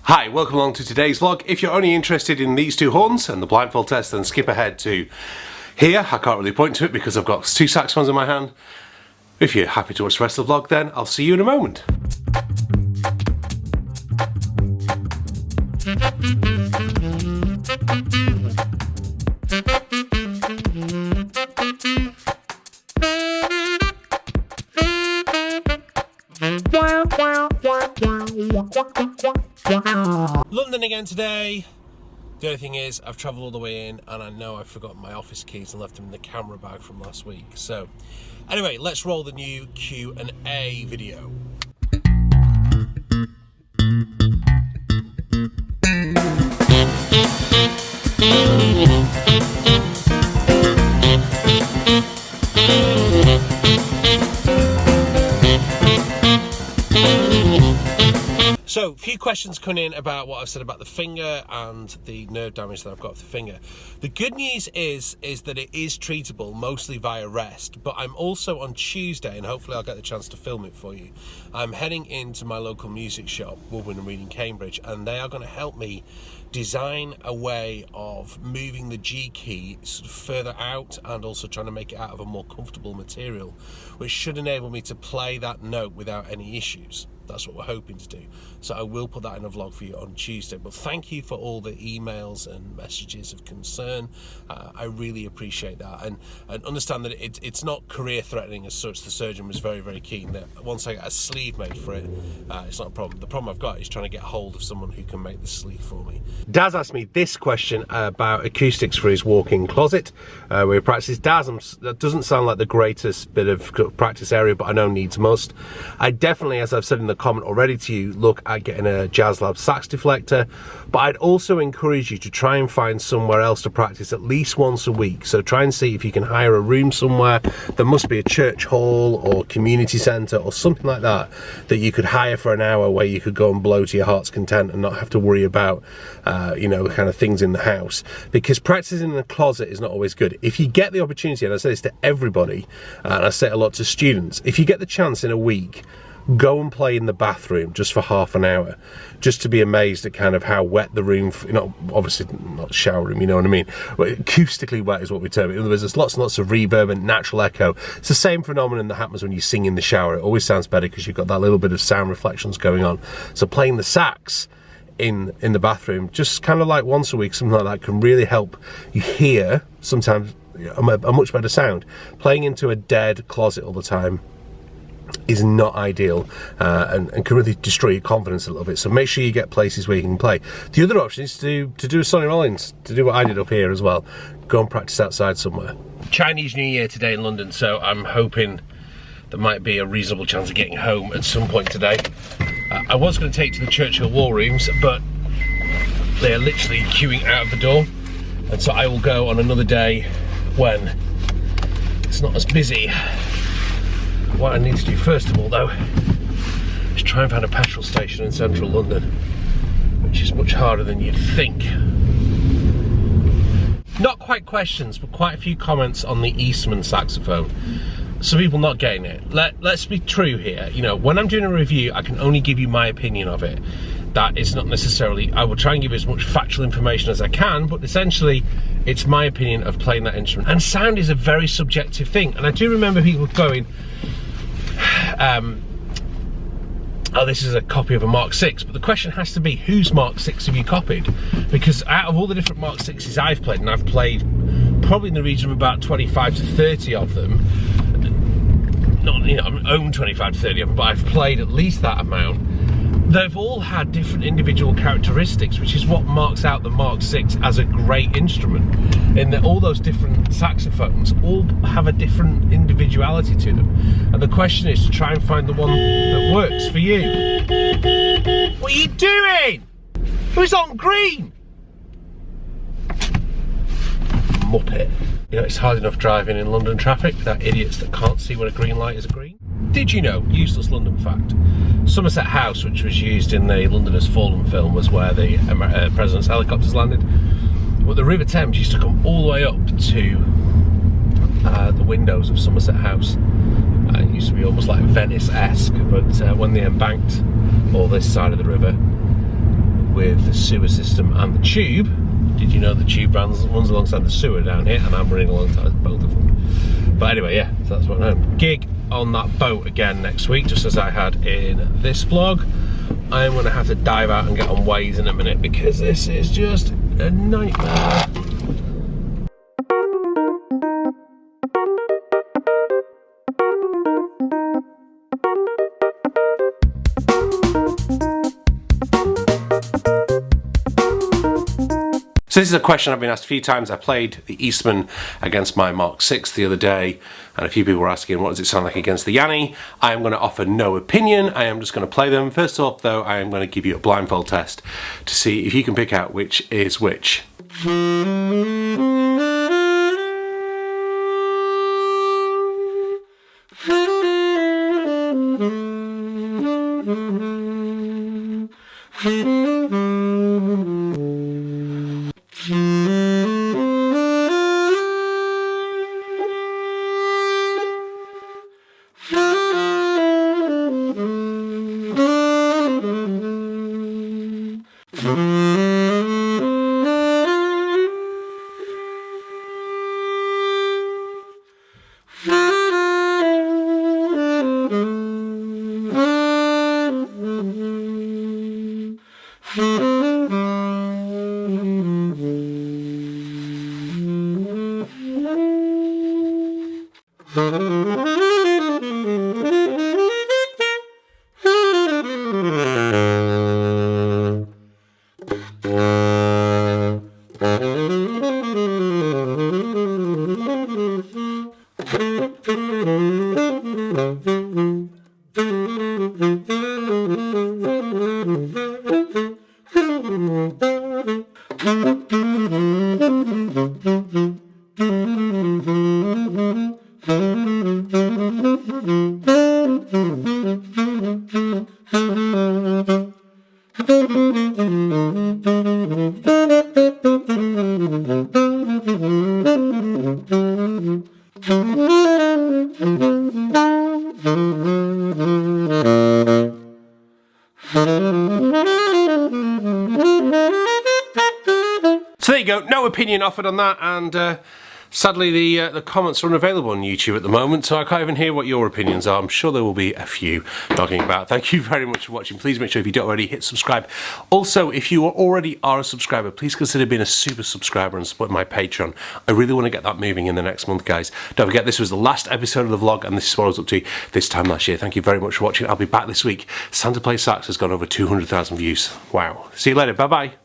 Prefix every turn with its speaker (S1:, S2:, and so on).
S1: Hi, welcome along to today's vlog. If you're only interested in these two horns and the blindfold test, then skip ahead to here. I can't really point to it because I've got two saxophones in my hand. If you're happy to watch the rest of the vlog, then I'll see you in a moment. London again today. The only thing is I've travelled all the way in and I know I've forgotten my office keys and left them in the camera bag from last week. So anyway, let's roll the new Q&A video. So, a few questions coming in about what I've said about the finger and the nerve damage that I've got with the finger. The good news is that it is treatable, mostly via rest, but I'm also on Tuesday, and hopefully I'll get the chance to film it for you. I'm heading into my local music shop, Woodwind and Reading Cambridge, and they are going to help me design a way of moving the G key sort of further out and also trying to make it out of a more comfortable material, which should enable me to play that note without any issues. That's what we're hoping to do. So I will put that in a vlog for you on Tuesday. But thank you for all the emails and messages of concern. I really appreciate that. And understand that it's not career threatening as such. The surgeon was very, very keen that once I get a sleeve made for it, it's not a problem. The problem I've got is trying to get hold of someone who can make the sleeve for me. Daz asked me this question about acoustics for his walk-in closet where he practices. Daz, that doesn't sound like the greatest bit of practice area, but I know needs must. I definitely, as I've said in the comment already to you, look at getting a JazzLab sax deflector, but I'd also encourage you to try and find somewhere else to practice at least once a week. So try and see if you can hire a room somewhere. There must be a church hall or community centre or something like that that you could hire for an hour where you could go and blow to your heart's content and not have to worry about you know, kind of things in the house, because practicing in a closet is not always good. If you get the opportunity, and I say this to everybody and I say it a lot to students, if you get the chance in a week, go and play in the bathroom just for half an hour, just to be amazed at kind of how wet the room, you know, obviously not shower room, you know what I mean, but acoustically wet is what we term it. In other words, there's lots and lots of reverb and natural echo. It's the same phenomenon that happens when you sing in the shower. It always sounds better because you've got that little bit of sound reflections going on. So playing the sax in the bathroom, just kind of like once a week, something like that, can really help you hear sometimes a much better sound. Playing into a dead closet all the time is not ideal and can really destroy your confidence a little bit. So make sure you get places where you can play. The other option is to do a Sonny Rollins, to do what I did up here as well. Go and practice outside somewhere. Chinese New Year today in London, so I'm hoping there might be a reasonable chance of getting home at some point today. I was going to take to the Churchill War Rooms, but they are literally queuing out of the door, and so I will go on another day when it's not as busy. What I need to do first of all, though, is try and find a petrol station in central London, which is much harder than you'd think. Not quite questions, but quite a few comments on the Eastman saxophone. Some people not getting it. Let's be true here. You know, when I'm doing a review, I can only give you my opinion of it. That is not necessarily, I will try and give you as much factual information as I can, but essentially it's my opinion of playing that instrument. And sound is a very subjective thing. And I do remember people going, oh, this is a copy of a Mark VI, but the question has to be, whose Mark VI have you copied? Because out of all the different Mark VIs I've played, and I've played probably in the region of about 25 to 30 of them, not, you know, I own 25 to 30 of them, but I've played at least that amount. They've all had different individual characteristics, which is what marks out the Mark VI as a great instrument, in that all those different saxophones all have a different individuality to them, and the question is to try and find the one that works for you. What are you doing? Who's on green? Muppet. You know, it's hard enough driving in London traffic without idiots that can't see when a green light is a green. Did you know, useless London fact, Somerset House, which was used in the London Has Fallen film, was where the President's helicopters landed. But the River Thames used to come all the way up to the windows of Somerset House. It used to be almost like Venice-esque, but when they embanked all this side of the river with the sewer system and the tube. Did you know the tube runs alongside the sewer down here, and I'm running alongside both of them? But anyway, yeah, so that's what I'm doing. Gig on that boat again next week, just as I had in this vlog. I'm going to have to dive out and get on Waze in a minute because this is just a nightmare. So this is a question I've been asked a few times. I played the Eastman against my Mark VI the other day, and a few people were asking, what does it sound like against the Yanni? I am going to offer no opinion. I am just going to play them. First off, though, I am going to give you a blindfold test to see if you can pick out which is which. So there you go, no opinion offered on that, and sadly the comments are unavailable on YouTube at the moment, so I can't even hear what your opinions are. I'm sure there will be a few knocking about. Thank you very much for watching. Please make sure, if you don't already, hit subscribe. Also, if you already are a subscriber, please consider being a super subscriber and support my Patreon. I really want to get that moving in the next month, guys. Don't forget, this was the last episode of the vlog, and this is what I was up to this time last year. Thank you very much for watching. I'll be back this week. Santa Plays Sax has gone over 200,000 views. Wow. See you later. Bye-bye.